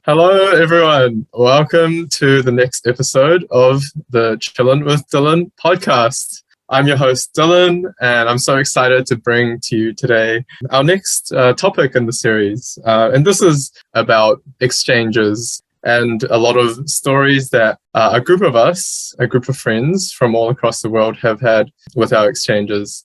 Hello, everyone. Welcome to the next episode of the Chillin' with Dylan podcast. I'm your host, Dylan, and I'm so excited to bring to you today our next topic in the series. And this is about exchanges and a lot of stories that a group of us, a group of friends from all across the world have had with our exchanges.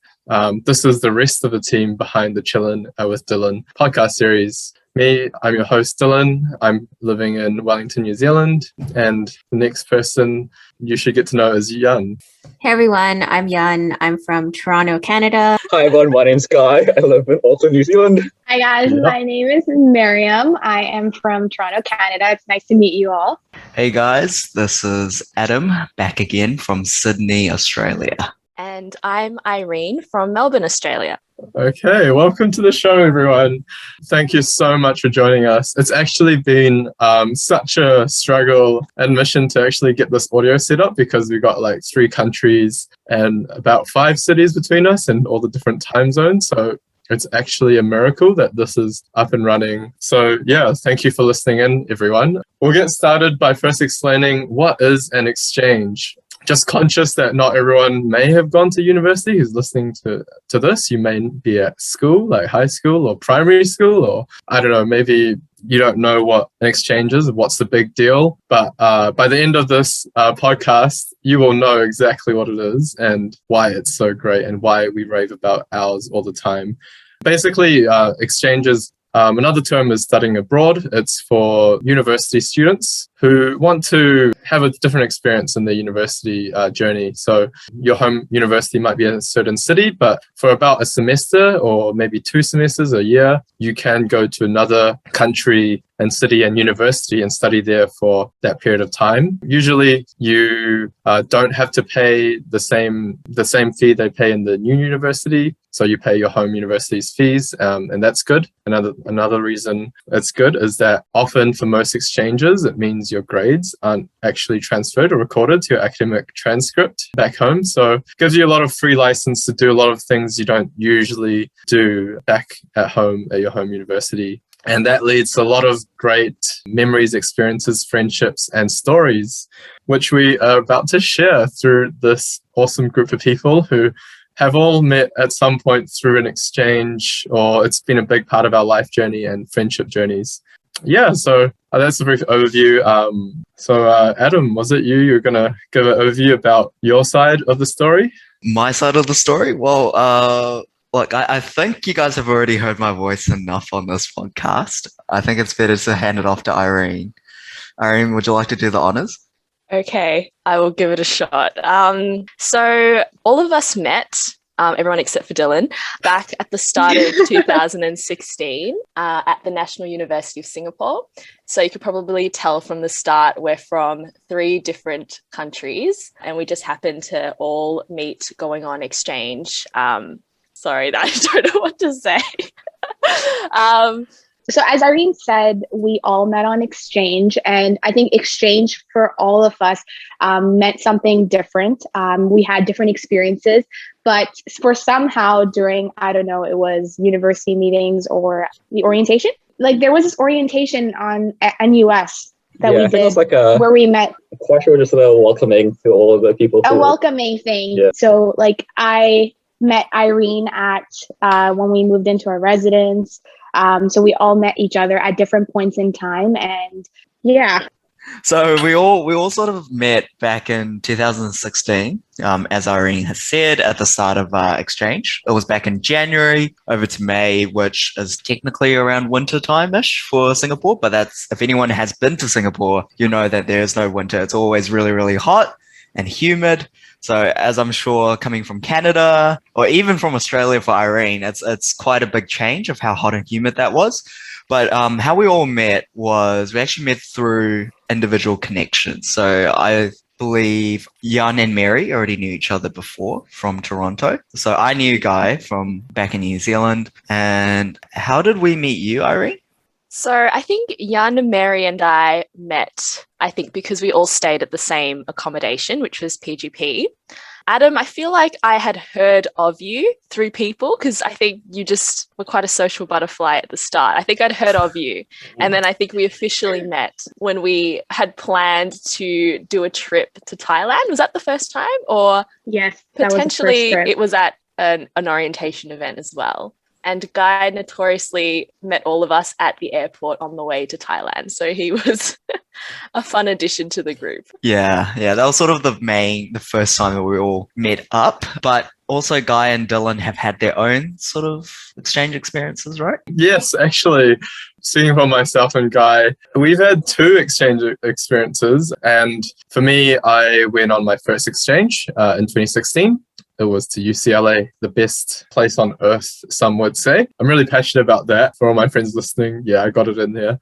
This is the rest of the team behind the Chillin' with Dylan podcast series. I'm your host, Dylan. I'm living in Wellington, New Zealand. And the next person you should get to know is Yun. Hey everyone, I'm Yun. I'm from Toronto, Canada. Hi everyone, my name's Guy. I live in also New Zealand. Hi guys, My name is Miriam. I am from Toronto, Canada. It's nice to meet you all. Hey guys, this is Adam, back again from Sydney, Australia. And I'm Irene from Melbourne, Australia. Okay, welcome to the show, everyone. Thank you so much for joining us. It's actually been such a struggle and mission to actually get this audio set up because we've got like 3 countries and about 5 cities between us and all the different time zones. So it's actually a miracle that this is up and running. So yeah, thank you for listening in, everyone. We'll get started by first explaining what is an exchange. Just conscious that not everyone may have gone to university who's listening to this. You may be at school, like high school or primary school, or I don't know, maybe you don't know what an exchange is, what's the big deal. But by the end of this podcast, you will know exactly what it is and why it's so great and why we rave about ours all the time. Basically, exchanges. Another term is studying abroad. It's for university students who want to have a different experience in their university journey. So your home university might be in a certain city, but for about a semester or maybe 2 semesters a year, you can go to another country and city and university and study there for that period of time. Usually you don't have to pay the same fee they pay in the new university. So you pay your home university's fees, and that's good. Another reason it's good is that often for most exchanges, it means your grades aren't actually transferred or recorded to your academic transcript back home. So it gives you a lot of free license to do a lot of things you don't usually do back at home at your home university. And that leads to a lot of great memories, experiences, friendships, and stories, which we are about to share through this awesome group of people who have all met at some point through an exchange, or it's been a big part of our life journey and friendship journeys. Yeah, so that's a brief overview. Adam, was it you? You're going to give an overview about your side of the story? My side of the story? Well, look, I think you guys have already heard my voice enough on this podcast. I think it's better to hand it off to Irene. Irene, would you like to do the honors? Okay, I will give it a shot. So all of us met, everyone except for Dylan, back at the start of 2016 at the National University of Singapore. So you could probably tell from the start we're from 3 different countries and we just happened to all meet going on exchange. Sorry, I don't know what to say. So as Irene said, we all met on exchange, and I think exchange for all of us meant something different. We had different experiences, but for somehow during, I don't know, it was university meetings or the orientation. Like there was this orientation on NUS that we did, it was like where we met. Quite sure, just a welcoming to all of the people. A welcoming thing. Yeah. So like I met Irene at when we moved into our residence. So we all met each other at different points in time, and yeah. So we all sort of met back in 2016, as Irene has said, at the start of exchange. It was back in January over to May, which is technically around winter time-ish for Singapore. But that's, if anyone has been to Singapore, you know that there's no winter. It's always really, really hot and humid. So as I'm sure coming from Canada or even from Australia for Irene, it's quite a big change of how hot and humid that was. But how we all met was we actually met through individual connections. So I believe Jan and Mary already knew each other before from Toronto. So I knew Guy from back in New Zealand. And how did we meet you, Irene? So I think Jan, Mary and I met, I think because we all stayed at the same accommodation, which was PGP. Adam, I feel like I had heard of you through people because I think you just were quite a social butterfly at the start. I think I'd heard of you. And then I think we officially met when we had planned to do a trip to Thailand. Was that the first time? Or Yes, potentially that was the first trip. it was at an orientation event as well. And Guy notoriously met all of us at the airport on the way to Thailand. So he was a fun addition to the group. Yeah, that was sort of the first time that we all met up. But also Guy and Dylan have had their own sort of exchange experiences, right? Yes, actually, speaking for myself and Guy, we've had 2 exchange experiences. And for me, I went on my first exchange in 2016. It was to UCLA, the best place on earth, some would say. I'm really passionate about that. For all my friends listening, yeah, I got it in there.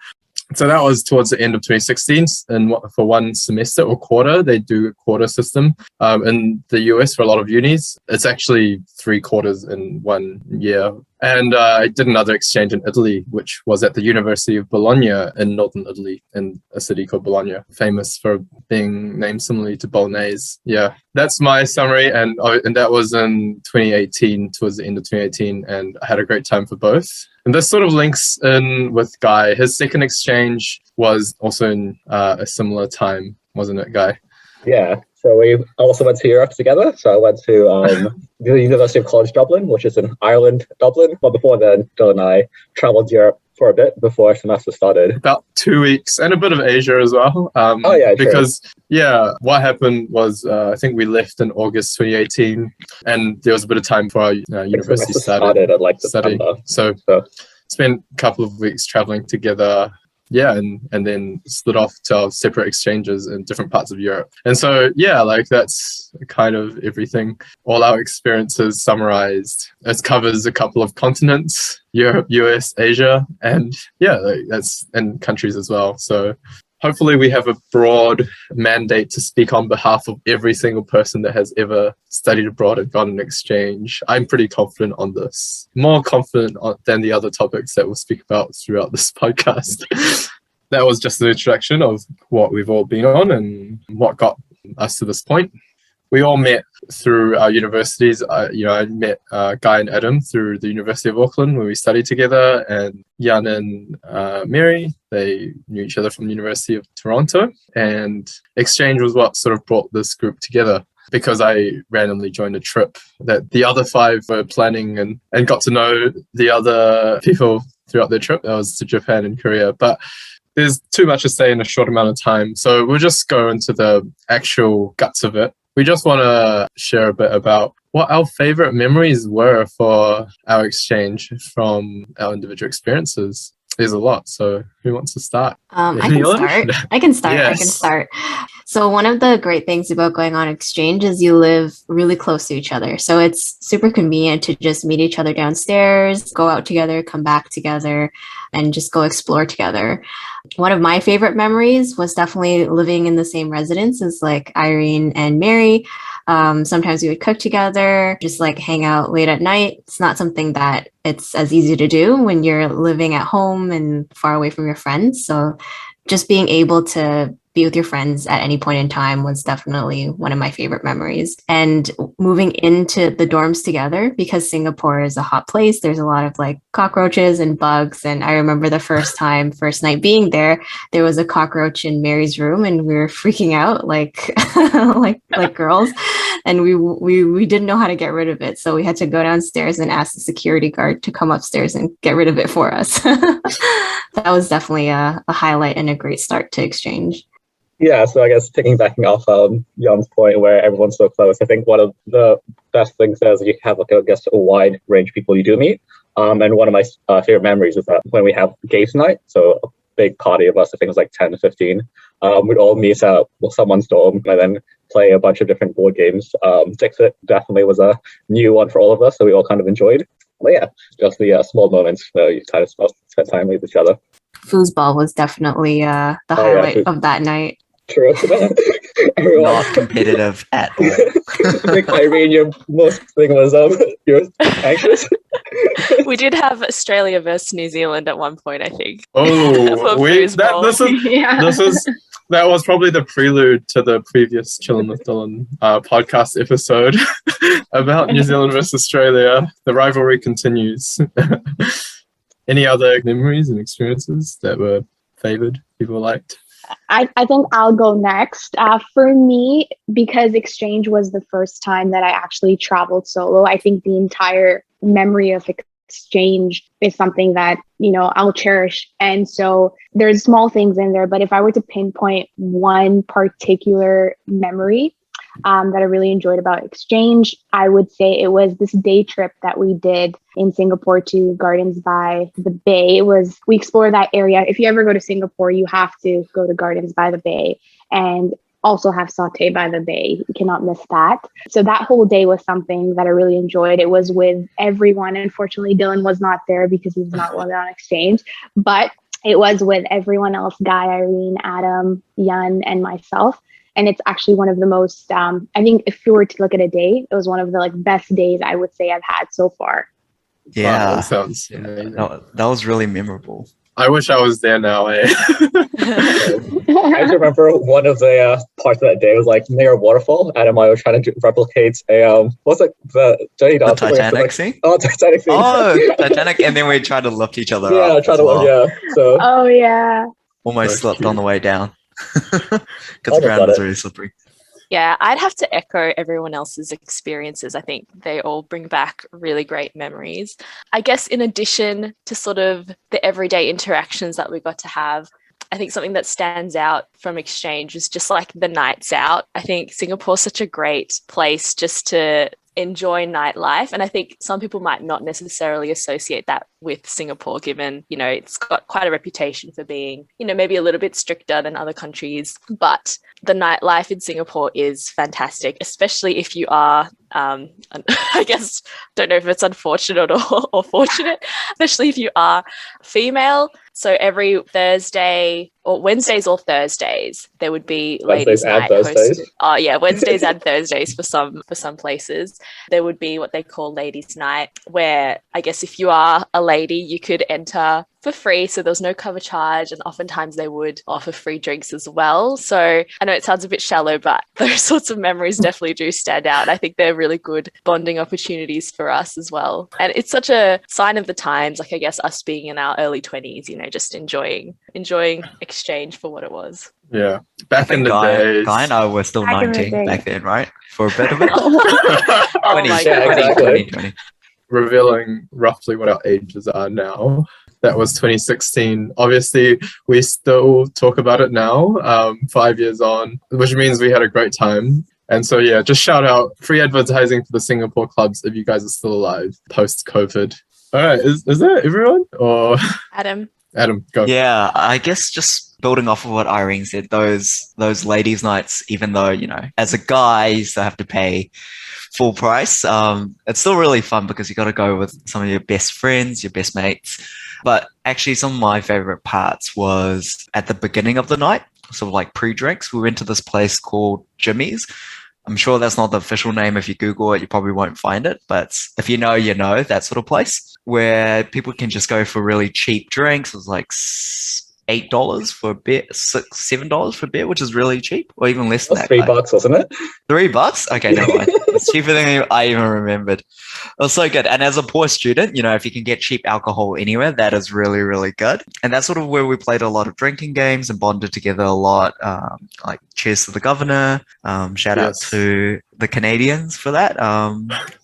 So that was towards the end of 2016, and for one semester or quarter, they do a quarter system. In the US, for a lot of unis, it's actually 3 quarters in 1 year. And I did another exchange in Italy, which was at the University of Bologna in northern Italy, in a city called Bologna, famous for being named similarly to Bolognese. Yeah, that's my summary. And that was in 2018, towards the end of 2018, and I had a great time for both. And this sort of links in with Guy. His second exchange was also in a similar time, wasn't it, Guy? Yeah, so we also went to Europe together. So I went to the University of College Dublin, which is in Ireland, Dublin. But before then, Dylan and I travelled Europe for a bit before semester started. About 2 weeks, and a bit of Asia as well. Because, what happened was I think we left in August 2018, and there was a bit of time for our university started at like September. So spent a couple of weeks traveling together. Yeah, and then split off to our separate exchanges in different parts of Europe. And so, that's kind of everything. All our experiences summarized. It covers a couple of continents, Europe, US, Asia, and that's and countries as well. So hopefully we have a broad mandate to speak on behalf of every single person that has ever studied abroad and gone an exchange. I'm pretty confident on this, more confident than the other topics that we'll speak about throughout this podcast. That was just an introduction of what we've all been on and what got us to this point. We all met through our universities. I met Guy and Adam through the University of Auckland where we studied together, and Jan and Mary, they knew each other from the University of Toronto, and exchange was what sort of brought this group together, because I randomly joined a trip that the other 5 were planning and got to know the other people throughout their trip. That was to Japan and Korea. But there's too much to say in a short amount of time, so we'll just go into the actual guts of it. We just want to share a bit about what our favorite memories were for our exchange from our individual experiences. There's a lot, so who wants to start? I can start. Yes. So one of the great things about going on exchange is you live really close to each other. So it's super convenient to just meet each other downstairs, go out together, come back together, and just go explore together. One of my favorite memories was definitely living in the same residence as like Irene and Mary. Sometimes we would cook together, just like hang out late at night. It's not something that it's as easy to do when you're living at home and far away from your friends. So just being able to be with your friends at any point in time was definitely one of my favorite memories. And moving into the dorms together, because Singapore is a hot place, there's a lot of like cockroaches and bugs. And I remember the first night being there was a cockroach in Mary's room, and we were freaking out like like girls. And we didn't know how to get rid of it. So we had to go downstairs and ask the security guard to come upstairs and get rid of it for us. That was definitely a highlight and a great start to exchange. Yeah, so I guess backing off Jan's point where everyone's so close, I think one of the best things is you have a wide range of people you do meet. And one of my favorite memories is that when we have games night, so a big party of us, I think it was like 10 to 15, we'd all meet at someone's dorm and then play a bunch of different board games. Dixit definitely was a new one for all of us, so we all kind of enjoyed. But yeah, just the small moments where you kind of spend time with each other. Foosball was definitely the highlight of that night. True. Not competitive at all. I think Irene, your most thing was you're anxious. We did have Australia versus New Zealand at one point, I think. Oh, this is That was probably the prelude to the previous Chillin' with Dylan podcast episode about New Zealand versus Australia. The rivalry continues. Any other memories and experiences that were favored, people liked? I think I'll go next. For me, because exchange was the first time that I actually traveled solo, I think the entire memory of exchange is something that, I'll cherish. And so there's small things in there, but if I were to pinpoint one particular memory that I really enjoyed about exchange, I would say it was this day trip that we did in Singapore to Gardens by the Bay. We explored that area. If you ever go to Singapore, you have to go to Gardens by the Bay and also have Sauté by the Bay. You cannot miss that. So that whole day was something that I really enjoyed. It was with everyone. Unfortunately, Dylan was not there because he's not well on exchange, but it was with everyone else, Guy, Irene, Adam, Yun, and myself. And it's actually one of the most, I think if you were to look at a day, it was one of the best days I would say I've had so far. Yeah. Wow, that sounds amazing. That was really memorable. I wish I was there now, eh? I just remember one of the parts of that day was near a waterfall. Adam and I were trying to replicate what's it? The Titanic scene? Oh, Titanic scene. Oh, Titanic, and then we tried to lift each other up. Yeah, So Oh, yeah. almost slipped on the way down because Oh, the ground got was it. really slippery. Yeah, I'd have to echo everyone else's experiences. I think they all bring back really great memories. I guess in addition to sort of the everyday interactions that we got to have, I think something that stands out from exchange is just the nights out. I think Singapore's such a great place just to enjoy nightlife. And I think some people might not necessarily associate that with Singapore, given, it's got quite a reputation for being, maybe a little bit stricter than other countries. But the nightlife in Singapore is fantastic, especially if you are, I guess, don't know if it's unfortunate or fortunate, especially if you are female. So every Thursday or Wednesdays or Thursdays, there would be ladies' night hosted. Oh yeah, Wednesdays and Thursdays for some places. There would be what they call ladies' night, where I guess if you are a lady, you could enter for free, so there was no cover charge, and oftentimes they would offer free drinks as well. So I know it sounds a bit shallow, but those sorts of memories definitely do stand out. I think they're really good bonding opportunities for us as well. And it's such a sign of the times, I guess us being in our early 20s, just enjoying exchange for what it was. Yeah. Back in the Guy days. and I were still Back in the 19 day. back then, right? For a bit of it. Oh 20, my 20, God. exactly. 20. Revealing roughly what our ages are now. That was 2016. Obviously, we still talk about it now, 5 years on, which means we had a great time. And so, yeah, just shout out free advertising for the Singapore clubs if you guys are still alive post-COVID. All right, is that everyone? Or Adam? Adam, go. Yeah, I guess just building off of what Irene said, those ladies' nights, even though, as a guy, you still have to pay full price. It's still really fun because you got to go with some of your best friends, your best mates. But actually, some of my favorite parts was at the beginning of the night, sort of pre-drinks. We went to this place called Jimmy's. I'm sure that's not the official name. If you Google it, you probably won't find it. But if you know, that sort of place where people can just go for really cheap drinks. It was $8 for a beer, $7 for a beer, which is really cheap, or even less than that. $3, wasn't it? $3? Okay, never mind. It's cheaper than I even remembered. It was so good. And as a poor student, if you can get cheap alcohol anywhere, that is really, really good. And that's sort of where we played a lot of drinking games and bonded together a lot. Cheers to the governor. Shout out to the Canadians for that.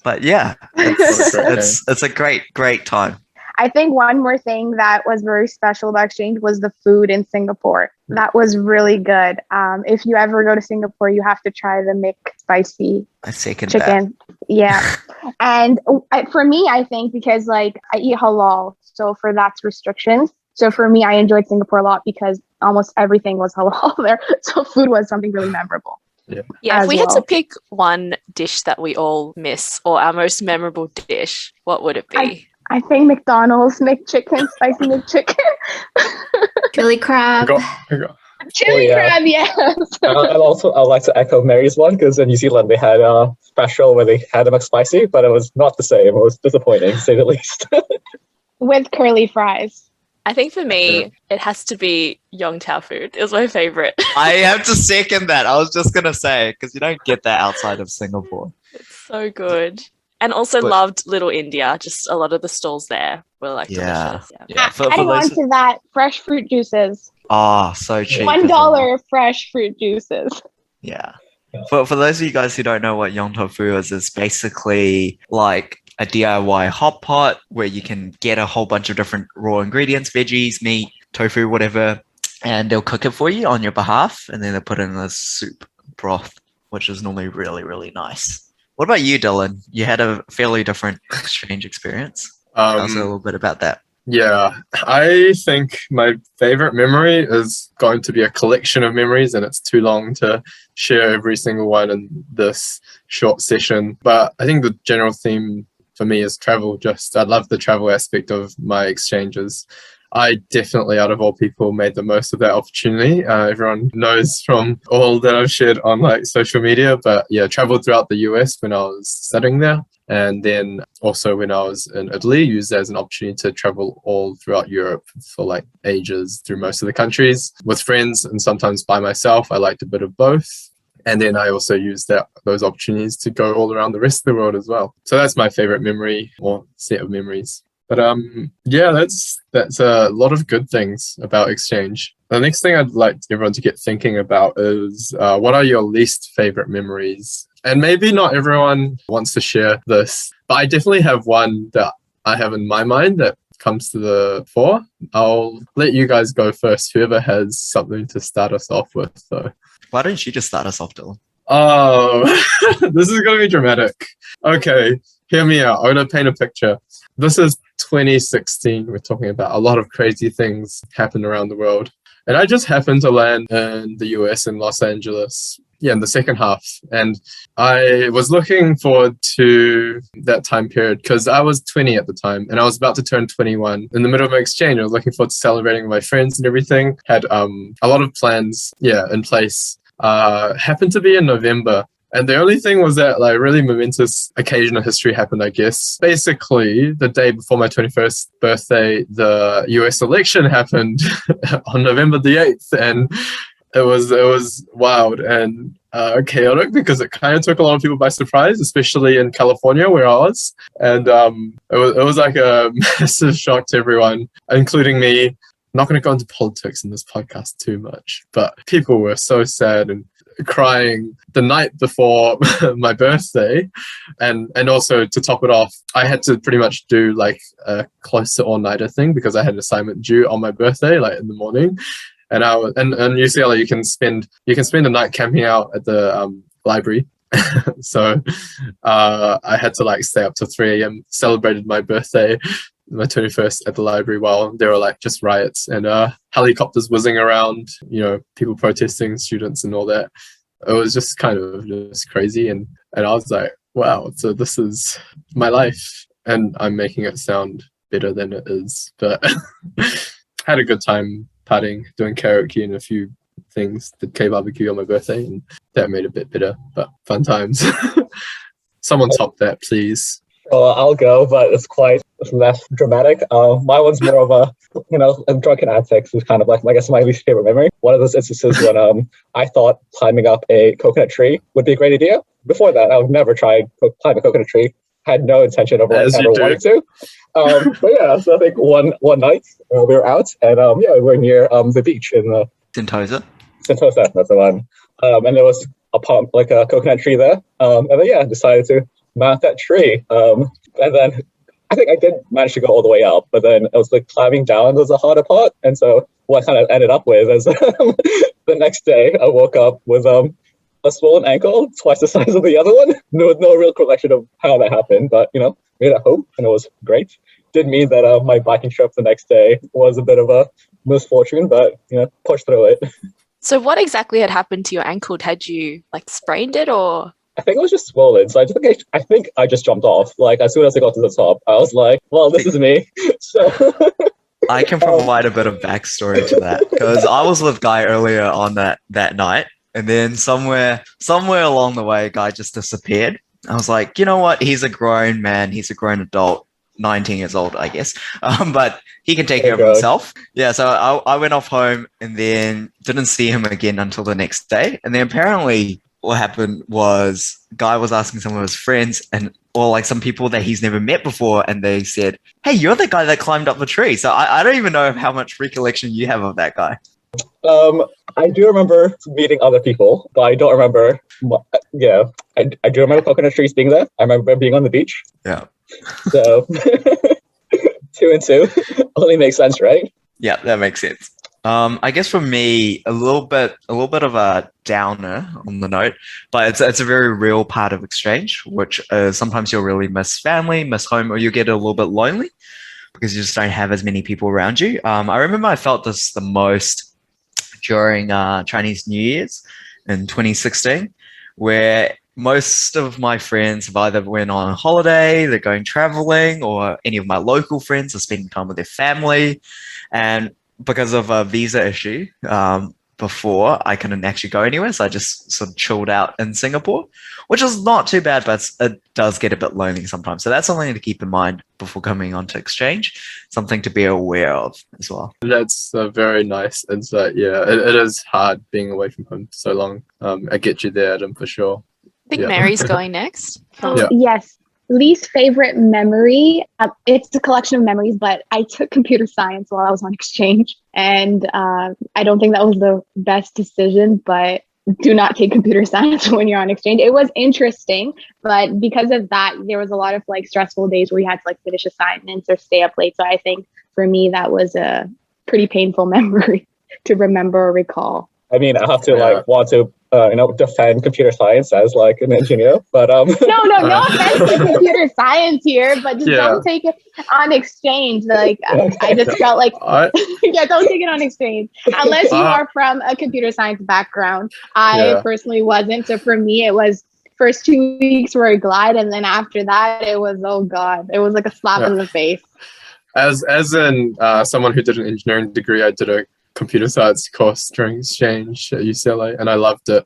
But yeah, it's a great time. I think one more thing that was very special about exchange was the food in Singapore. That was really good. If you ever go to Singapore, you have to try the McSpicy I second chicken. Yeah. And for me, I think because I eat halal, so for that's restrictions. So for me, I enjoyed Singapore a lot because almost everything was halal there. So food was something really memorable. Yeah, if we had to pick one dish that we all miss, or our most memorable dish, what would it be? I think McDonald's McChicken, spicy McChicken. Chili crab. Chili crab, yes. I'd like to echo Mary's one, because in New Zealand they had a special where they had a McSpicy, but it was not the same. It was disappointing, to say the least. With curly fries. I think for me, it has to be Yongtao food. It was my favorite. I have to second that. I was just gonna say because you don't get that outside of Singapore. It's so good. And also But- loved Little India. Just a lot of the stalls there were like Yeah. delicious. Yeah. Yeah, for Adding on those. to that, fresh fruit juices. Oh, so cheap. $1 as well. fresh fruit juices. Yeah. For those of you guys who don't know what Yong Tofu is, it's basically like a DIY hot pot where you can get a whole bunch of different raw ingredients, veggies, meat, tofu, whatever, and they'll cook it for you on your behalf, and then they put it in a soup broth, which is normally really, really nice. What about you, Dylan? You had a fairly different exchange experience. Tell us a little bit about that. Yeah, I think my favorite memory is going to be a collection of memories, and it's too long to share every single one in this short session. But I think the general theme for me is travel. I love the travel aspect of my exchanges. I definitely, out of all people, made the most of that opportunity. Everyone knows from all that I've shared on like social media, but yeah, traveled throughout the US when I was studying there. And then also when I was in Italy, used as an opportunity to travel all throughout Europe for like ages through most of the countries with friends and sometimes by myself. I liked a bit of both. And then I also used those opportunities to go all around the rest of the world as well. So that's my favorite memory or set of memories. But yeah, that's a lot of good things about exchange. The next thing I'd like everyone to get thinking about is what are your least favorite memories? And maybe not everyone wants to share this, but I definitely have one that I have in my mind that comes to the fore. I'll let you guys go first, whoever has something to start us off with, though. Why don't you just start us off, Dylan? Oh, this is going to be dramatic. Okay, hear me out. I'm going to paint a picture. This is 2016. We're talking about a lot of crazy things happen around the world. And I just happened to land in the US in Los Angeles, in the second half. And I was looking forward to that time period because I was 20 at the time and I was about to turn 21 in the middle of my exchange. I was looking forward to celebrating with my friends and everything. Had a lot of plans, in place. Happened to be in November. And the only thing was that like really momentous occasion of history happened, I guess. Basically, the day before my 21st birthday, the US election happened on November the 8th. And it was wild and chaotic because it kind of took a lot of people by surprise, especially in California where I was. And it was like a massive shock to everyone, including me. I'm not going to go into politics in this podcast too much, but people were so sad and crying the night before my birthday. And also to top it off, I had to pretty much do like a close to all-nighter thing because I had an assignment due on my birthday, like in the morning. And I was in UCLA, you can spend the night camping out at the library. So I had to like stay up till 3 a.m. Celebrated my birthday, my 21st at the library while there were like just riots and helicopters whizzing around, people protesting, students and all that. It was just kind of just crazy. And I was like, wow, so this is my life. And I'm making it sound better than it is. But had a good time partying, doing karaoke and a few things, did K-barbecue on my birthday, and that made it a bit bitter, but fun times. Someone top that, please. Well, I'll go, but it's quite less dramatic. My one's more of a drunken antics is kind of like, I guess, my least favorite memory. One of those instances when I thought climbing up a coconut tree would be a great idea. Before that, I would never try climb a coconut tree. Had no intention of ever wanting to. But yeah, so I think one night we were out and we were near the beach in Sentosa. Sentosa, that's the one. And there was a palm, like a coconut tree there. And then I decided to mount that tree. And then I think I did manage to go all the way up, but then it was like climbing down was the harder part. And so what I kind of ended up with is the next day I woke up with a swollen ankle, twice the size of the other one. No real recollection of how that happened, but made it home and it was great. Did mean that my biking trip the next day was a bit of a misfortune, but pushed through it. So what exactly had happened to your ankle? Had you like sprained it or? I think it was just swollen. So I think I just jumped off. Like as soon as I got to the top, I was like, well, this is me. So I can provide a bit of backstory to that because I was with Guy earlier on that night. And then somewhere along the way, Guy just disappeared. I was like, you know what? He's a grown man. He's a grown adult. 19 years old, I guess. But he can take There care you of go. himself. Yeah, so I went off home and then didn't see him again until the next day. And then apparently what happened was guy was asking some of his friends or like some people that he's never met before, and they said, "Hey, you're the guy that climbed up the tree." So I don't even know how much recollection you have of that guy. I do remember meeting other people, but I don't remember. Yeah, I do remember coconut trees being there. I remember being on the beach. Yeah. So 2 and 2 only makes sense, right? Yeah, that makes sense. I guess for me, a little bit of a downer on the note, but it's a very real part of exchange, which sometimes you'll really miss family, miss home, or you get a little bit lonely because you just don't have as many people around you. I remember I felt this the most during Chinese New Year's in 2016, where most of my friends have either went on holiday, they're going traveling, or any of my local friends are spending time with their family. And because of a visa issue, before I couldn't actually go anywhere, so I just sort of chilled out in Singapore, which is not too bad, but it does get a bit lonely sometimes. So that's something to keep in mind before coming onto exchange, something to be aware of as well. That's a very nice insight. Yeah, it is hard being away from home for so long. I get you there, Adam, for sure. I think Yeah. Mary's going next. Yeah. Yes. Least favorite memory. It's a collection of memories, but I took computer science while I was on exchange. And I don't think that was the best decision, but do not take computer science when you're on exchange. It was interesting, but because of that, there was a lot of like stressful days where you had to like finish assignments or stay up late. So I think for me, that was a pretty painful memory to remember or recall. I mean, I have to want to defend computer science as like an engineer, but no offense to computer science here, but just don't take it on exchange. Like I just felt like yeah, don't take it on exchange unless you are from a computer science background. I personally wasn't, so for me it was first 2 weeks were a glide, and then after that it was, oh god, it was like a slap in the face. As in someone who did an engineering degree, I did a computer science course during exchange at UCLA, and I loved it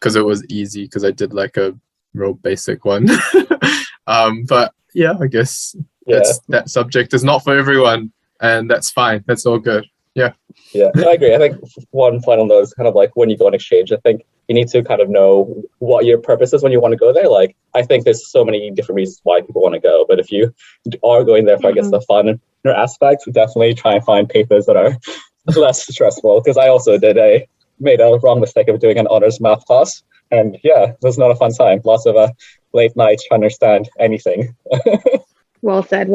because it was easy because I did like a real basic one. But yeah, I guess that subject is not for everyone, and that's fine. That's all good. Yeah, no, I agree. I think one final note is kind of like when you go on exchange, I think you need to kind of know what your purpose is when you want to go there. Like, I think there's so many different reasons why people want to go, but if you are going there for, I guess, the fun aspect, definitely try and find papers that are less stressful, because I also made a wrong mistake of doing an honors math class, and it was not a fun time. Lots of late nights trying to understand anything. Well said.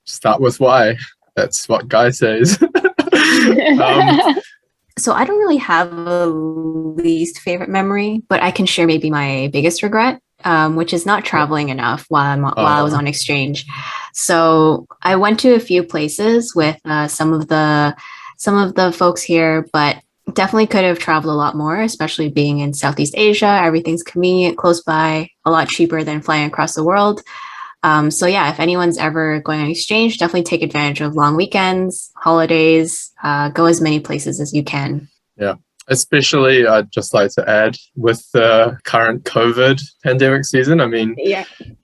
Start with why. That's what Guy says. So I don't really have a least favorite memory, but I can share maybe my biggest regret, which is not traveling enough while I was on exchange. So I went to a few places with some of the folks here, but definitely could have traveled a lot more, especially being in Southeast Asia. Everything's convenient, close by, a lot cheaper than flying across the world. So yeah, if anyone's ever going on exchange, definitely take advantage of long weekends, holidays, go as many places as you can. Yeah. Especially, I'd just like to add, with the current COVID pandemic season, I mean,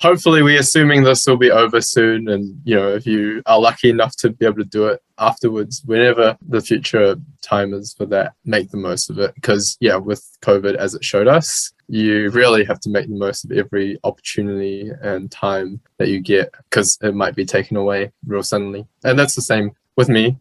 hopefully we're assuming this will be over soon. And, if you are lucky enough to be able to do it afterwards, whenever the future time is for that, make the most of it. Because, with COVID, as it showed us, you really have to make the most of every opportunity and time that you get, because it might be taken away real suddenly. And that's the same with me.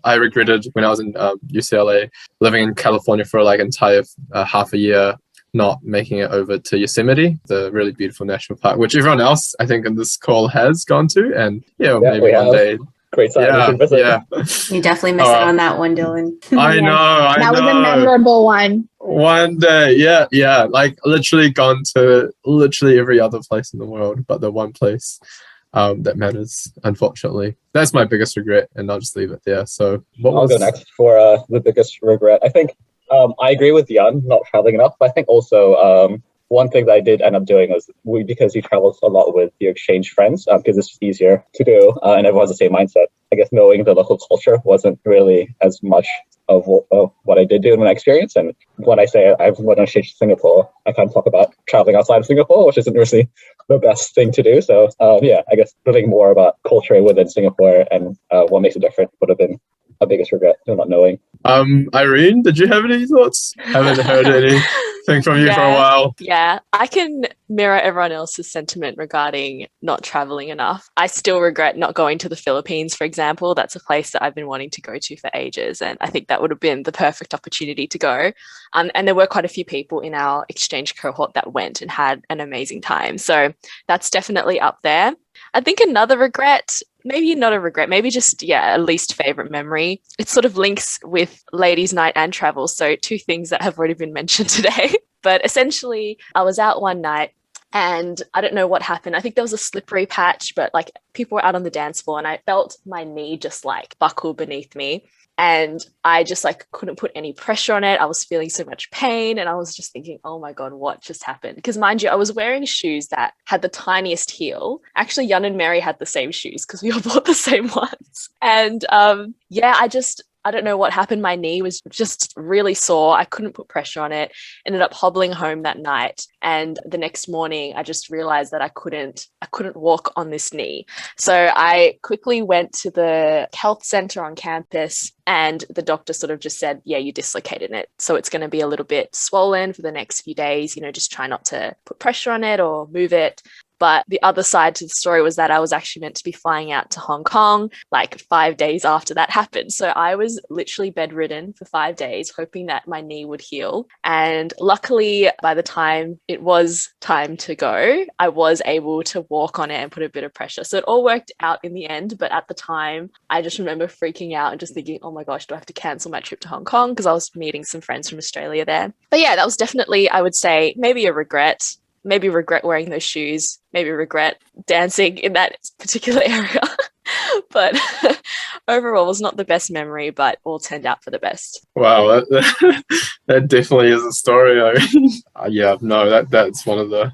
I regretted when I was in UCLA, living in California for like entire half a year, not making it over to Yosemite, the really beautiful national park, which everyone else I think in this call has gone to, and maybe one day. Great time. Yeah. You definitely missed out on that one, Dylan. I know. That was a memorable one. One day, yeah. Like literally gone to literally every other place in the world, but the one place that matters, unfortunately. That's my biggest regret, and I'll just leave it there. So I'll go next for the biggest regret. I think I agree with Jan, not traveling enough, but I think also one thing that I did end up doing was because we traveled a lot with your exchange friends, because it's easier to do, and everyone has the same mindset. I guess knowing the local culture wasn't really as much of what I did do in my experience. And when I say I've went on exchange to Singapore, I kind of talk about traveling outside of Singapore, which isn't really the best thing to do. So yeah, I guess learning more about culture within Singapore and what makes it different would have been a biggest regret, not knowing. Irene, did you have any thoughts? Haven't heard anything from you for a while. Yeah, I can mirror everyone else's sentiment regarding not traveling enough. I still regret not going to the Philippines, for example. That's a place that I've been wanting to go to for ages, and I think that would have been the perfect opportunity to go. And there were quite a few people in our exchange cohort that went and had an amazing time. So that's definitely up there. I think another regret, maybe not a regret, maybe just, a least favorite memory. It sort of links with ladies' night and travel. So two things that have already been mentioned today. But essentially, I was out one night and I don't know what happened. I think there was a slippery patch, but like people were out on the dance floor and I felt my knee just like buckle beneath me. And I just like couldn't put any pressure on it. I was feeling so much pain and I was just thinking, oh my God, what just happened? Because mind you, I was wearing shoes that had the tiniest heel. Actually, Yun and Mary had the same shoes because we all bought the same ones. And I don't know what happened. My knee was just really sore. I couldn't put pressure on it. Ended up hobbling home that night. And the next morning, I just realized that I couldn't walk on this knee. So I quickly went to the health center on campus and the doctor sort of just said, yeah, you dislocated it. So it's going to be a little bit swollen for the next few days. Just try not to put pressure on it or move it. But the other side to the story was that I was actually meant to be flying out to Hong Kong like 5 days after that happened. So I was literally bedridden for 5 days, hoping that my knee would heal. And luckily, by the time it was time to go, I was able to walk on it and put a bit of pressure. So it all worked out in the end. But at the time, I just remember freaking out and just thinking, oh my gosh, do I have to cancel my trip to Hong Kong? Because I was meeting some friends from Australia there. But yeah, that was definitely, I would say, maybe a regret. Maybe regret wearing those shoes, maybe regret dancing in that particular area. But overall, it was not the best memory, but all turned out for the best. Wow, that definitely is a story. I mean, that's one of the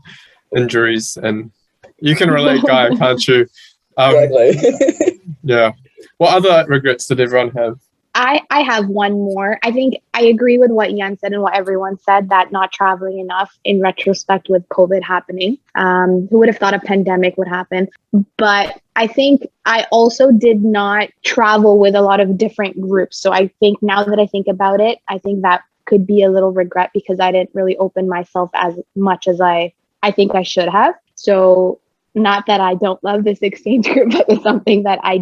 injuries, and you can relate, Guy, can't you? Exactly. Yeah. What other regrets did everyone have? I have one more. I think I agree with what Yan said and what everyone said, that not traveling enough in retrospect with COVID happening. Who would have thought a pandemic would happen? But I think I also did not travel with a lot of different groups. So I think now that I think about it, I think that could be a little regret because I didn't really open myself as much as I think I should have. So not that I don't love this exchange group, but it's something that I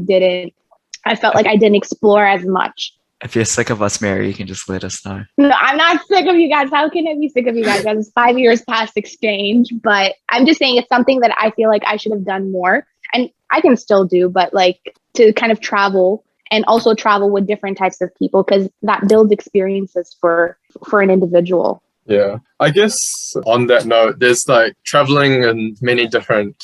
felt like I didn't explore as much. If you're sick of us, Mary, you can just let us know. No, I'm not sick of you guys. How can I be sick of you guys? It's 5 years past exchange, but I'm just saying it's something that I feel like I should have done more. And I can still do, but like to kind of travel and also travel with different types of people because that builds experiences for an individual. Yeah, I guess on that note, there's like traveling in many different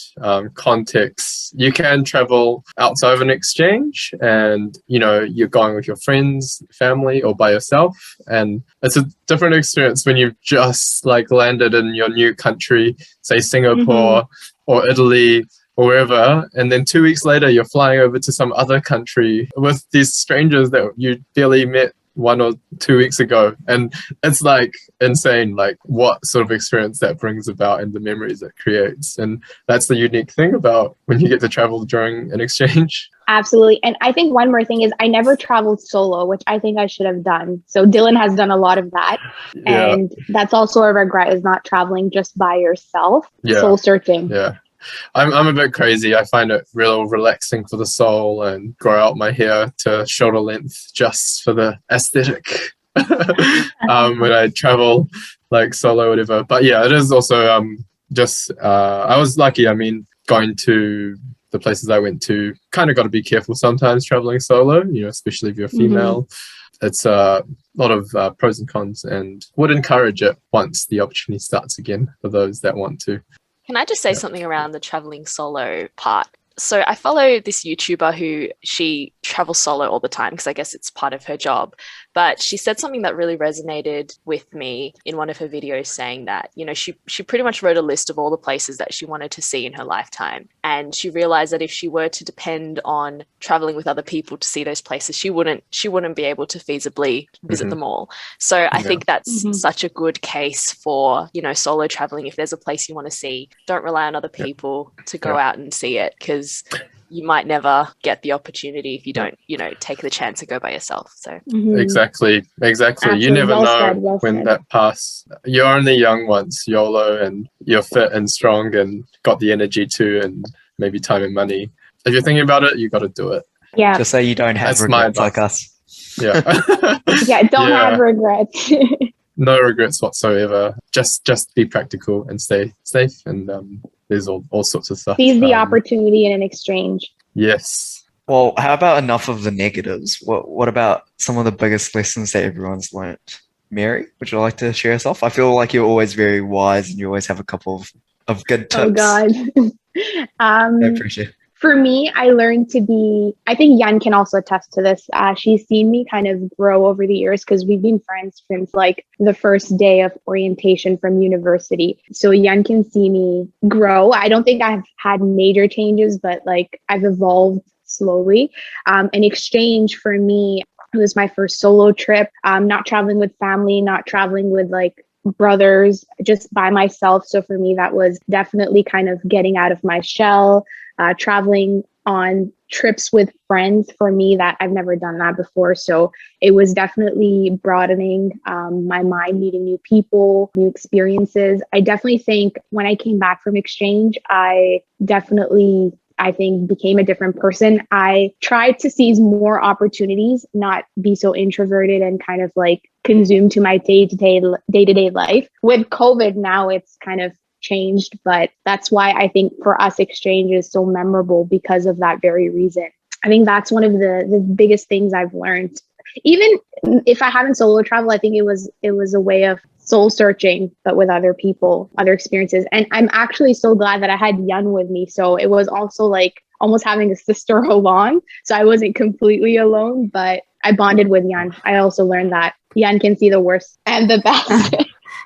contexts. You can travel outside of an exchange and, you're going with your friends, family, or by yourself. And it's a different experience when you've just like landed in your new country, say Singapore or Italy or wherever. And then 2 weeks later, you're flying over to some other country with these strangers that you barely met 1 or 2 weeks ago, and it's like insane like what sort of experience that brings about and the memories it creates. And that's the unique thing about when you get to travel during an exchange. Absolutely. And I think one more thing is I never traveled solo, which I think I should have done. So Dylan has done a lot of that. Yeah. And that's also a regret, is not traveling just by yourself, soul searching. Yeah. I'm a bit crazy. I find it real relaxing for the soul and grow out my hair to shoulder length just for the aesthetic when I travel like solo or whatever. But yeah, it is also I was lucky. I mean, going to the places I went to, kind of got to be careful sometimes traveling solo, especially if you're female. It's a lot of pros and cons, and would encourage it once the opportunity starts again for those that want to. Can I just say something around the traveling solo part? So I follow this YouTuber who she travels solo all the time because I guess it's part of her job. But she said something that really resonated with me in one of her videos, saying that, you know, she pretty much wrote a list of all the places that she wanted to see in her lifetime. And she realized that if she were to depend on traveling with other people to see those places, she wouldn't be able to feasibly visit them all. So I think that's such a good case for, you know, solo traveling. If there's a place you want to see, don't rely on other people to go out and see it, because you might never get the opportunity if you don't, you know, take the chance and go by yourself. So Exactly. Absolutely. You never Well know said, well when said. that pass. You're only young once, YOLO, and you're fit and strong and got the energy too, and maybe time and money. If you're thinking about it, you got to do it. Yeah. Just so you don't have That's my regrets like advice. us. Yeah. Yeah, don't have regrets. No regrets whatsoever. Just be practical and stay safe. And there's all sorts of stuff. Seize the opportunity in an exchange. Yes. Well, how about enough of the negatives? What about some of the biggest lessons that everyone's learnt? Mary, would you like to share yourself? I feel like you're always very wise and you always have a couple of good tips. Oh God. No pressure. For me, I learned to be, I think Yan can also attest to this. She's seen me kind of grow over the years because we've been friends since like the first day of orientation from university. So Yan can see me grow. I don't think I've had major changes, but like I've evolved slowly. An exchange for me, it was my first solo trip, not traveling with family, not traveling with like brothers, just by myself. So for me, that was definitely kind of getting out of my shell. Traveling on trips with friends, for me, that I've never done that before. So it was definitely broadening my mind, meeting new people, new experiences. I definitely think when I came back from exchange, I think became a different person. I tried to seize more opportunities, not be so introverted and kind of like consumed to my day-to-day life. With COVID now, it's kind of changed, but that's why I think for us exchange is so memorable, because of that very reason. I think that's one of the biggest things I've learned. Even if I haven't solo traveled, I think it was a way of soul searching, but with other people, other experiences. And I'm actually so glad that I had Yan with me. So it was also like almost having a sister along. So I wasn't completely alone, but I bonded with Yan. I also learned that Yan can see the worst and the best.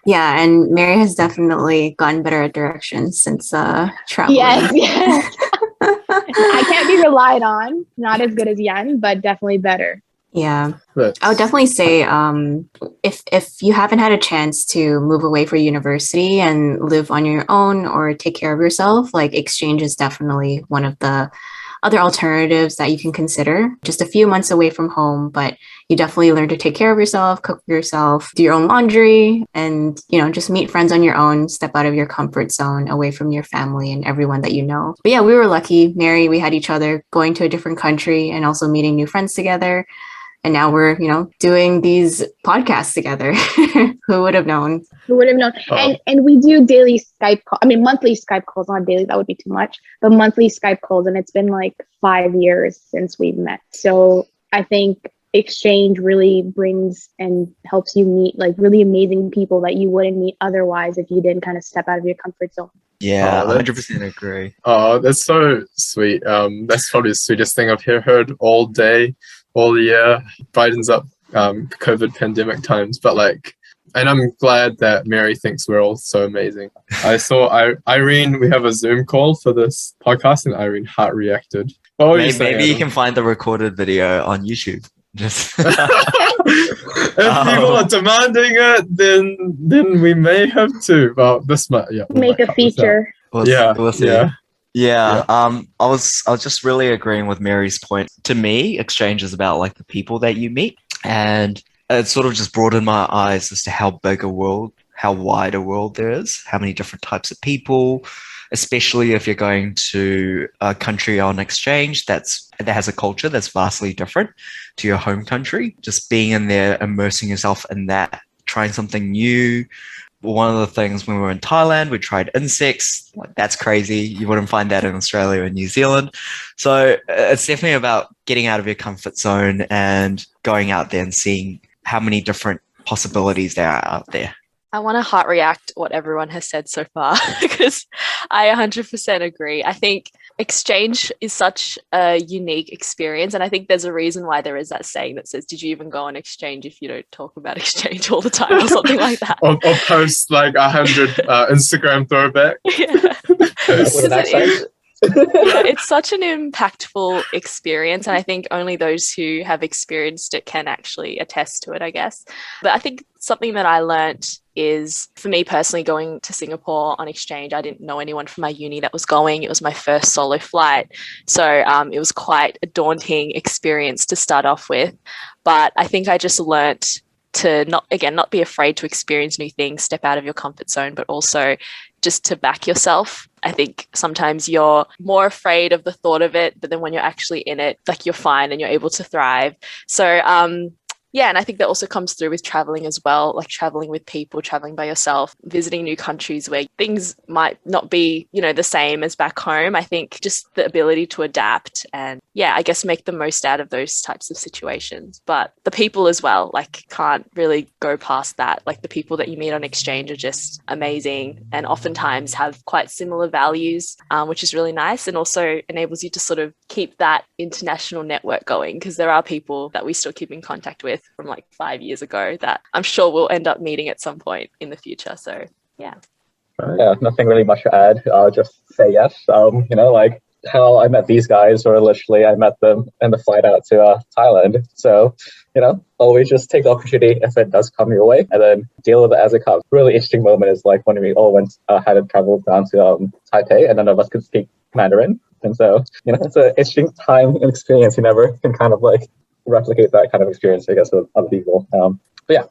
Yeah, and Mary has definitely gotten better at directions since traveling. Yes. I can't be relied on. Not as good as Yan, but definitely better. Yeah, I would definitely say if you haven't had a chance to move away for university and live on your own or take care of yourself, like exchange is definitely one of the other alternatives that you can consider. Just a few months away from home, but you definitely learn to take care of yourself, cook for yourself, do your own laundry, and, you know, just meet friends on your own, step out of your comfort zone, away from your family and everyone that you know. But yeah, we were lucky. Mary, we had each other going to a different country and also meeting new friends together. And now we're, you know, doing these podcasts together. Who would have known? Who would have known? And we do daily Skype calls. I mean, monthly Skype calls, not daily. That would be too much. But monthly Skype calls. And it's been like 5 years since we've met. So I think exchange really brings and helps you meet like really amazing people that you wouldn't meet otherwise if you didn't kind of step out of your comfort zone. Yeah, 100% agree. Oh, that's so sweet. That's probably the sweetest thing I've heard all day, all year. Brightens up COVID pandemic times. But like, and I'm glad that Mary thinks we're all so amazing. I saw Irene, we have a Zoom call for this podcast, and Irene heart reacted. Maybe you can find the recorded video on YouTube. Just if people are demanding it, then we may have to. Well, this might make a feature. We'll see. Yeah. I was just really agreeing with Mary's point. To me, exchange is about like the people that you meet, and it sort of just broadened my eyes as to how big a world, how wide a world there is, how many different types of people, especially if you're going to a country on exchange that has a culture that's vastly different to your home country. Just being in there, immersing yourself in that, trying something new. One of the things when we were in Thailand, we tried insects. Like, that's crazy. You wouldn't find that in Australia and New Zealand. So it's definitely about getting out of your comfort zone and going out there and seeing how many different possibilities there are out there. I want to heart react what everyone has said so far because I 100% agree. I think exchange is such a unique experience, and I think there's a reason why there is that saying that says, did you even go on exchange if you don't talk about exchange all the time, or something like that. or post like 100 Instagram throwback. Yeah. With an accent. Yeah, it's such an impactful experience, and I think only those who have experienced it can actually attest to it, I guess. But I think something that I learnt is, for me personally, going to Singapore on exchange, I didn't know anyone from my uni that was going. It was my first solo flight, so it was quite a daunting experience to start off with. But I think I just learnt to not be afraid to experience new things, step out of your comfort zone, but also just to back yourself. I think sometimes you're more afraid of the thought of it, but then when you're actually in it, like, you're fine and you're able to thrive. So yeah, and I think that also comes through with traveling as well, like traveling with people, traveling by yourself, visiting new countries where things might not be, the same as back home. I think just the ability to adapt and, yeah, I guess make the most out of those types of situations. But the people as well, like, can't really go past that. Like, the people that you meet on exchange are just amazing and oftentimes have quite similar values, which is really nice, and also enables you to sort of keep that international network going, because there are people that we still keep in contact with from like 5 years ago that I'm sure we'll end up meeting at some point in the future. So yeah. Yeah, nothing really much to add. Just say yes. Like how I met these guys, or literally I met them in the flight out to Thailand. So, always just take the opportunity if it does come your way, and then deal with it as it comes. Really interesting moment is like when we all had to travel down to Taipei, and none of us could speak Mandarin. And so, it's an interesting time and experience. You never can kind of like replicate that kind of experience, I guess, with other people. But yeah,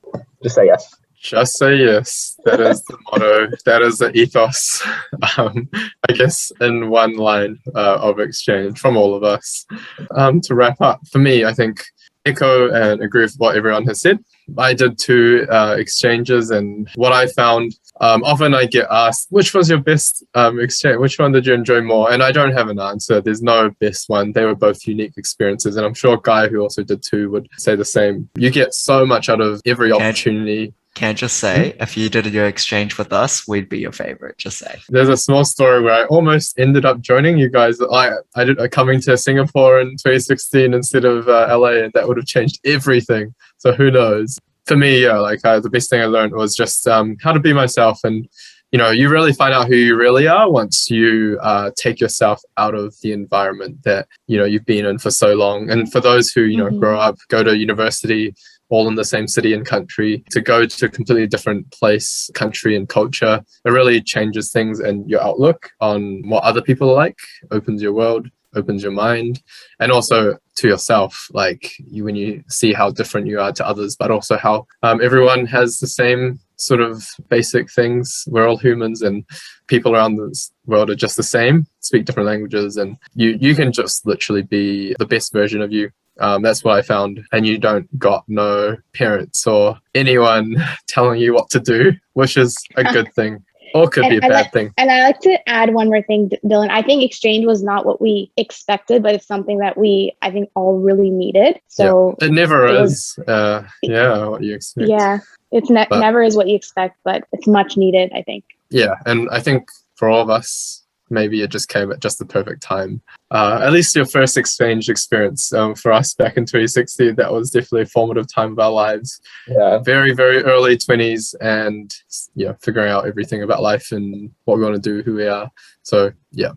just say yes. Just say yes. That is the motto. That is the ethos, I guess, in one line of exchange from all of us. To wrap up, for me, I think echo and agree with what everyone has said. I did 2 exchanges, and what I found, often I get asked, which was your best exchange? Which one did you enjoy more? And I don't have an answer. There's no best one. They were both unique experiences, and I'm sure Guy, who also did 2, would say the same. You get so much out of every opportunity. Can just say, if you did your exchange with us, we'd be your favorite. Just say. There's a small story where I almost ended up joining you guys. I did coming to Singapore in 2016 instead of LA, and that would have changed everything. So who knows? For me, yeah, the best thing I learned was just how to be myself. And, you really find out who you really are once you take yourself out of the environment that, you've been in for so long. And for those who, grow up, go to university, all in the same city and country, to go to a completely different place, country and culture, it really changes things, and your outlook on what other people are like, opens your world, opens your mind, and also to yourself, when you see how different you are to others, but also how everyone has the same sort of basic things. We're all humans, and people around this world are just the same, speak different languages, and you can just literally be the best version of you. That's what I found. And you don't got no parents or anyone telling you what to do, which is a good thing, or could be a bad thing. And I like to add one more thing, Dylan. I think exchange was not what we expected, but it's something that I think all really needed. So yeah. It never is. What you expect. Yeah, it's never is what you expect, but it's much needed, I think. Yeah, and I think for all of us, maybe it just came at just the perfect time. At least your first exchange experience for us back in 2016, that was definitely a formative time of our lives. Yeah. Very, very early 20s, and figuring out everything about life and what we want to do, who we are. So yeah,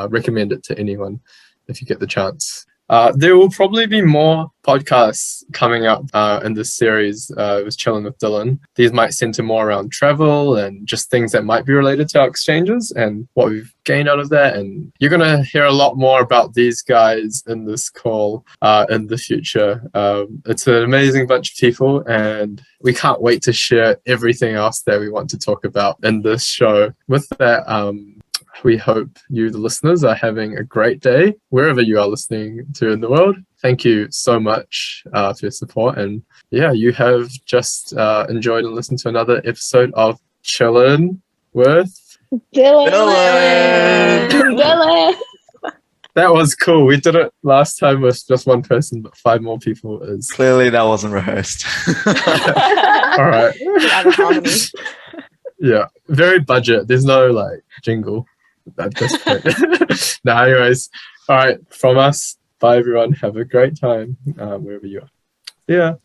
recommend it to anyone if you get the chance. There will probably be more podcasts coming up in this series. I was chilling with Dylan. These might center more around travel and just things that might be related to our exchanges and what we've gained out of that. And you're going to hear a lot more about these guys in this call in the future. It's an amazing bunch of people, and we can't wait to share everything else that we want to talk about in this show. With that, we hope you, the listeners, are having a great day wherever you are listening to in the world. Thank you so much for your support. And yeah, you have just enjoyed and listened to another episode of Chillin' with Dylan. That was cool. We did it last time with just one person, but 5 more people is... Clearly that wasn't rehearsed. All right. Yeah, very budget. There's no jingle. at this point. No, anyways, all right, from us, bye everyone. Have a great time wherever you are. Yeah.